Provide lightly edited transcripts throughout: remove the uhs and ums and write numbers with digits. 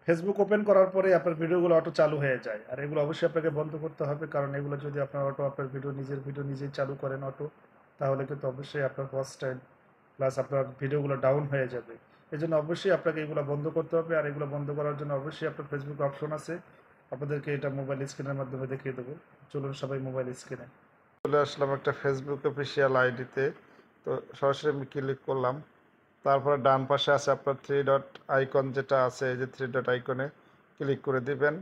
Facebook open করার পরে আপনার ভিডিওগুলো অটো চালু হয়ে যায়, আর এগুলো অবশ্যই আপনাকে বন্ধ করতে হবে, কারণ এগুলো যদি আপনার অটো আপনার নিজের ভিডিও নিজেই চালু করেন অটো, তাহলে কিন্তু অবশ্যই আপনার ওয়াচ টাইম প্লাস আপনার ভিডিওগুলো ডাউন হয়ে যাবে। এই জন্য অবশ্যই আপনাকে এগুলো বন্ধ করতে হবে, আর এগুলো বন্ধ করার জন্য অবশ্যই আপনার ফেসবুক অপশন আছে, আপনাদেরকে এটা মোবাইল স্ক্রিনের মাধ্যমে দেখিয়ে দেবো। চলুন সবাই মোবাইল স্ক্রিনে চলে আসলাম একটা ফেসবুক অফিসিয়াল আইডিতে। তো সরাসরি আমি ক্লিক করলাম। তারপরে ডান পাশে আছে আপনার থ্রি ডট আইকন, যেটা আছে এই যে থ্রি ডট আইকনে ক্লিক করে দিবেন।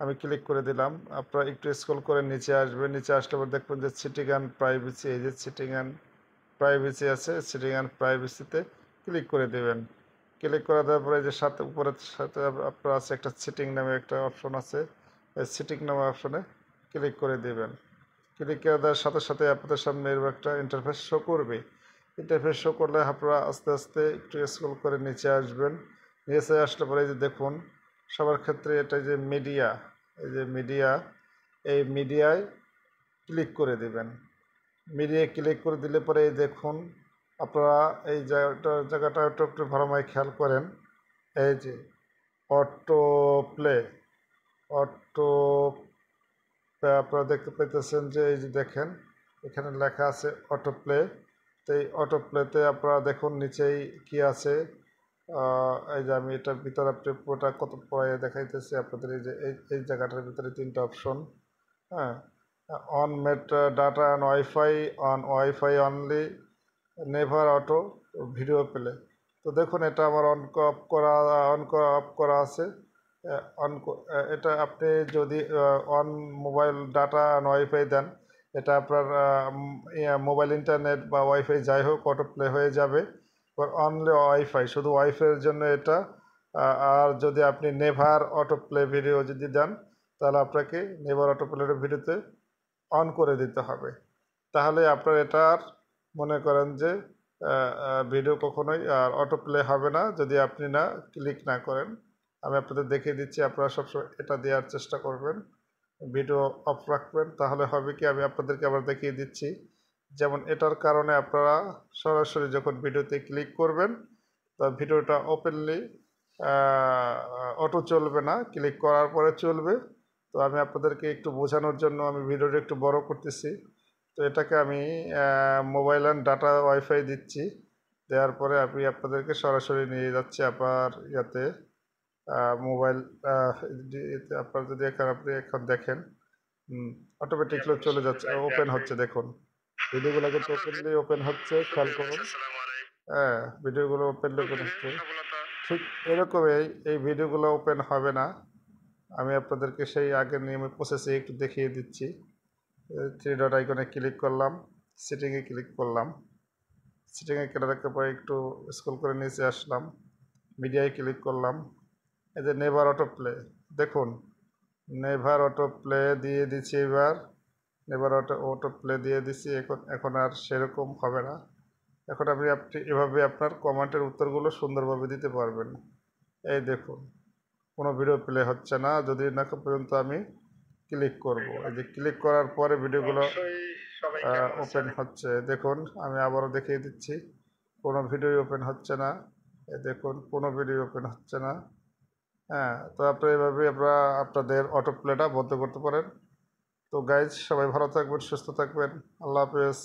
আমি ক্লিক করে দিলাম। আপনারা একটু স্ক্রল করে নিচে আসবেন, নিচে আসলে পর দেখবেন যে সিটিং অ্যান্ড প্রাইভেসি, এই যে সিটিং অ্যান্ড প্রাইভেসি আছে, সিটিং অ্যান্ড প্রাইভেসিতে ক্লিক করে দেবেন। ক্লিক করে দেওয়ার পরে যে সাথে উপরের সাথে আপনার আছে একটা সিটিং নামে একটা অপশন আছে, এই সিটিং নামে অপশনে ক্লিক করে দেবেন। ক্লিক করে দেওয়ার সাথে সাথে আপনাদের সামনে এরকম একটা ইন্টারফেস শো করবে। ইন্টারফেস শো করলে আপনারা আস্তে আস্তে একটু স্ক্রল করে নিচে আসবেন। নিচে আসলে পরে এই যে দেখুন, সবার ক্ষেত্রে এটা যে মিডিয়া, এই যে মিডিয়া, এই মিডিয়ায় ক্লিক করে দেবেন। মিডিয়ায় ক্লিক করে দিলে পরে এই দেখুন, আপনারা এই জায়গাটা একটু ভালোভাবে খেয়াল করেন। এই যে অটো প্লে, অটো, আপনারা দেখতে পাইতেছেন যে এই যে দেখেন এখানে লেখা আছে অটো প্লে। তো এই অটো প্লেতে আপনারা দেখুন নিচেই কি আছে, এই যে আমি এটার ভিতরে আপনি পুরোটা কত পরে দেখাইতেছি আপনাদের। এই যে এই জায়গাটার ভিতরে তিনটা অপশন, হ্যাঁ, on met data and wifi, on wifi only, never auto, video play. তো দেখুন এটা আমার অফ করা, অফ করা আছে। অন, এটা আপনি যদি on mobile data and wifi দেন, এটা আপনার মোবাইল ইন্টারনেট বা ওয়াইফাই যাই হোক অটো প্লে হয়ে যাবে। এবার অনলি ওয়াইফাই, শুধু ওয়াইফাইয়ের জন্য এটা। আর যদি আপনি নেভার অটো প্লে ভিডিও যদি দেন, তাহলে আপনাকে নেভার অটো প্লের ভিডিওতে অন করে দিতে হবে। তাহলে আপনার এটা আর মনে করেন যে ভিডিও কখনোই আর অটো প্লে হবে না যদি আপনি না ক্লিক না করেন। আমি আপনাদের দেখিয়ে দিচ্ছি, আপনারা সবসময় এটা দেওয়ার চেষ্টা করবেন, ভিডিও অফ রাখবেন। তাহলে হবে কি, আমি আপনাদেরকে আবার দেখিয়ে দিচ্ছি। যেমন এটার কারণে আপনারা সরাসরি যখন ভিডিওতে ক্লিক করবেন, তো ভিডিওটা ওপেনলি অটো চলবে না, ক্লিক করার পরে চলবে। তো আমি আপনাদেরকে একটু বোঝানোর জন্য আমি ভিডিওটা একটু বড় করতেছি। তো এটাকে আমি মোবাইল অ্যান্ড ডাটা ওয়াইফাই দিচ্ছি, দেওয়ার পরে আমি আপনাদেরকে সরাসরি নিয়ে যাচ্ছি আপনার ইয়াতে মোবাইল। আপনার যদি এখানে আপনি এখন দেখেন, অটোমেটিকলি চলে যাচ্ছে, ওপেন হচ্ছে। দেখুন ভিডিওগুলো কিন্তু ওপেনলি ওপেন হচ্ছে, খেয়াল করুন। হ্যাঁ, ভিডিওগুলো ওপেনলি ওপেন হচ্ছে। ঠিক এরকমই এই ভিডিওগুলো ওপেন হবে না। আমি আপনাদেরকে সেই আগের নিয়মে প্রসেসে একটু দেখিয়ে দিচ্ছি। থ্রি ডট আইকনে ক্লিক করলাম, সেটিংয়ে ক্লিক করলাম। সেটিংয়ে ক্লিক করার পরে একটু স্ক্রল করে নিচে আসলাম, মিডিয়ায় ক্লিক করলাম। এই যে নেভার অটো প্লে, দেখুন নেভার অটো প্লে দিয়ে দিচ্ছি। এবার নেভার অটো প্লে দিয়ে দিচ্ছি। এখন আর সেরকম হবে না। এখন আপনি এভাবে আপনার কমেন্টের উত্তরগুলো সুন্দরভাবে দিতে পারবেন। এই দেখুন কোনো ভিডিও প্লে হচ্ছে না যদি না পর্যন্ত আমি ক্লিক করব। এই যে ক্লিক করার পরে ভিডিওগুলো ওপেন হচ্ছে। দেখুন আমি আবারও দেখিয়ে দিচ্ছি, কোনো ভিডিও ওপেন হচ্ছে না। এই দেখুন কোনো ভিডিও ওপেন হচ্ছে না। হ্যাঁ, তো আপনি এভাবে আপনারা আপনাদের অটো প্লেটা বন্ধ করতে পারেন। তো গাইজ, সবাই ভালো থাকবেন, সুস্থ থাকবেন। আল্লাহ হাফেজ।